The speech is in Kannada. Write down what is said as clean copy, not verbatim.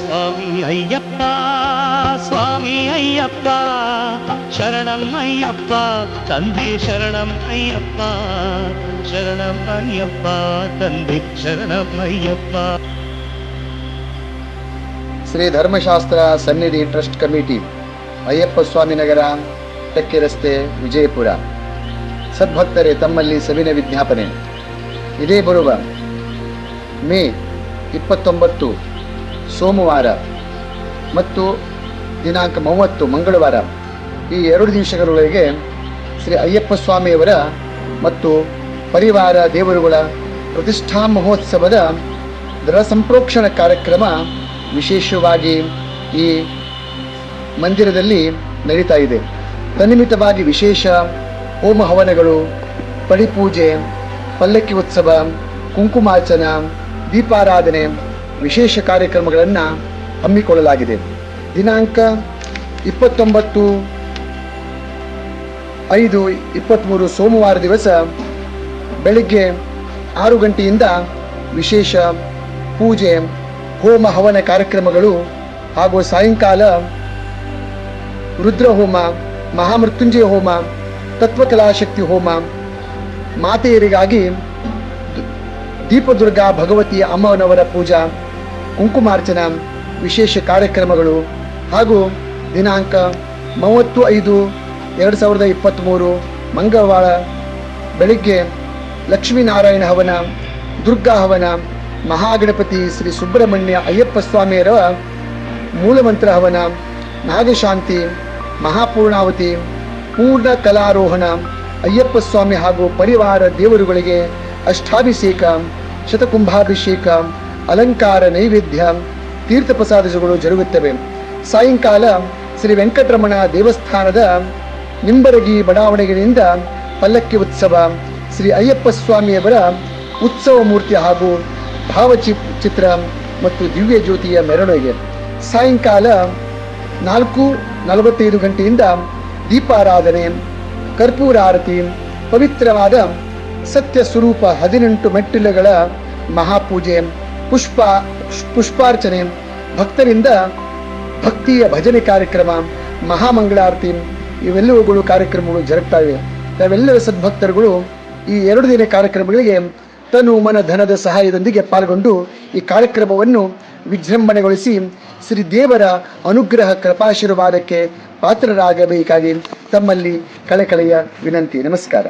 ಸ್ವಾಮಿ ಅಯ್ಯಪ್ಪ ಸ್ವಾಮಿ ಅಯ್ಯಪ್ಪ ಶರಣಂ ಅಯ್ಯಪ್ಪ ತಂದೆ ಶರಣಂ ಅಯ್ಯಪ್ಪ ಶರಣಂ ಅಯ್ಯಪ್ಪ ತಂದೆ ಶರಣಂ ಅಯ್ಯಪ್ಪ. ಶ್ರೀ ಧರ್ಮಶಾಸ್ತ್ರ ಸನ್ನಿಧಿ ಟ್ರಸ್ಟ್ ಕಮಿಟಿ, ಅಯ್ಯಪ್ಪ ಸ್ವಾಮಿ ನಗರ, ಟೆಕ್ಕೆ ರಸ್ತೆ, ವಿಜಯಪುರ. ಸದ್ಭಕ್ತರೇ, ತಮ್ಮಲ್ಲಿ ಸವಿನ ವಿಜ್ಞಾಪನೆ. ಇದೇ ಬರುವ ಮೇ 29 ಸೋಮವಾರ ಮತ್ತು ದಿನಾಂಕ 30 ಮಂಗಳವಾರ, ಈ 2 ದಿವಸಗಳೊಳಗೆ ಶ್ರೀ ಅಯ್ಯಪ್ಪ ಸ್ವಾಮಿಯವರ ಮತ್ತು ಪರಿವಾರ ದೇವರುಗಳ ಪ್ರತಿಷ್ಠಾ ಮಹೋತ್ಸವದ ದೃಢ ಸಂಪ್ರೋಕ್ಷಣ ಕಾರ್ಯಕ್ರಮ ವಿಶೇಷವಾಗಿ ಈ ಮಂದಿರದಲ್ಲಿ ನಡೀತಾ ಇದೆ. ತನ್ನಿಮಿತ್ತವಾಗಿ ವಿಶೇಷ ಹೋಮ ಹವನಗಳು, ಪಡಿಪೂಜೆ, ಪಲ್ಲಕ್ಕಿ ಉತ್ಸವ, ಕುಂಕುಮಾರ್ಚನ, ದೀಪಾರಾಧನೆ, ವಿಶೇಷ ಕಾರ್ಯಕ್ರಮಗಳನ್ನು ಹಮ್ಮಿಕೊಳ್ಳಲಾಗಿದೆ. ದಿನಾಂಕ 29/5/23 ಸೋಮವಾರ ದಿವಸ ಬೆಳಿಗ್ಗೆ 6 ಗಂಟೆಯಿಂದ ವಿಶೇಷ ಪೂಜೆ, ಹೋಮ ಹವನ ಕಾರ್ಯಕ್ರಮಗಳು ಹಾಗೂ ಸಾಯಂಕಾಲ ರುದ್ರಹೋಮ, ಮಹಾಮೃತ್ಯುಂಜಯ ಹೋಮ, ತತ್ವಕಲಾಶಕ್ತಿ ಹೋಮ, ಮಾತೆಯರಿಗಾಗಿ ದೀಪದುರ್ಗಾ ಭಗವತಿ ಅಮ್ಮನವರ ಪೂಜಾ, ಕುಂಕುಮಾರ್ಚನ, ವಿಶೇಷ ಕಾರ್ಯಕ್ರಮಗಳು ಹಾಗೂ ದಿನಾಂಕ 30/5/2023 ಮಂಗಳವಾರ ಬೆಳಿಗ್ಗೆ ಲಕ್ಷ್ಮೀನಾರಾಯಣ ಹವನ, ದುರ್ಗಾ ಹವನ, ಮಹಾಗಣಪತಿ ಶ್ರೀ ಸುಬ್ರಹ್ಮಣ್ಯ ಅಯ್ಯಪ್ಪ ಸ್ವಾಮಿಯರ ಮೂಲಮಂತ್ರ ಹವನ, ನಾಗಶಾಂತಿ, ಮಹಾಪೂರ್ಣಾವತಿ, ಪೂರ್ಣ ಕಲಾರೋಹಣ, ಅಯ್ಯಪ್ಪ ಸ್ವಾಮಿ ಹಾಗೂ ಪರಿವಾರ ದೇವರುಗಳಿಗೆ ಅಷ್ಟಾಭಿಷೇಕ, ಶತಕುಂಭಾಭಿಷೇಕ, ಅಲಂಕಾರ, ನೈವೇದ್ಯ, ತೀರ್ಥ ಪ್ರಸಾದಗಳು ಜರುಗುತ್ತವೆ. ಸಾಯಂಕಾಲ ಶ್ರೀ ವೆಂಕಟರಮಣ ದೇವಸ್ಥಾನದ ನಿಂಬರಗಿ ಬಡಾವಣೆಗಳಿಂದ ಪಲ್ಲಕ್ಕಿ ಉತ್ಸವ, ಶ್ರೀ ಅಯ್ಯಪ್ಪ ಸ್ವಾಮಿಯವರ ಉತ್ಸವ ಮೂರ್ತಿ ಹಾಗೂ ಭಾವಚಿತ್ರ ಮತ್ತು ದಿವ್ಯ ಜ್ಯೋತಿಯ ಮೆರವಣಿಗೆ. ಸಾಯಂಕಾಲ 4:45 ಗಂಟೆಯಿಂದ ದೀಪಾರಾಧನೆ, ಕರ್ಪೂರ ಆರತಿ, ಪವಿತ್ರವಾದ ಸತ್ಯ ಸ್ವರೂಪ 18 ಮೆಟ್ಟಿಲುಗಳ ಮಹಾಪೂಜೆ, ಪುಷ್ಪಾರ್ಚನೆ, ಭಕ್ತರಿಂದ ಭಕ್ತಿಯ ಭಜನೆ ಕಾರ್ಯಕ್ರಮ, ಮಹಾಮಂಗಳಾರತಿ, ಇವೆಲ್ಲವುಗಳು ಕಾರ್ಯಕ್ರಮಗಳು ಜರುಗ್ತಾ ಇವೆ. ನಾವೆಲ್ಲರ ಸದ್ಭಕ್ತರುಗಳು ಈ 2 ದಿನ ಕಾರ್ಯಕ್ರಮಗಳಿಗೆ ತನು ಮನ ಧನದ ಸಹಾಯದೊಂದಿಗೆ ಪಾಲ್ಗೊಂಡು ಈ ಕಾರ್ಯಕ್ರಮವನ್ನು ವಿಜೃಂಭಣೆಗೊಳಿಸಿ ಶ್ರೀ ದೇವರ ಅನುಗ್ರಹ ಕೃಪಾಶೀರ್ವಾದಕ್ಕೆ ಪಾತ್ರರಾಗಬೇಕಾಗಿ ತಮ್ಮಲ್ಲಿ ಕಳಕಳೆಯ ವಿನಂತಿ. ನಮಸ್ಕಾರ.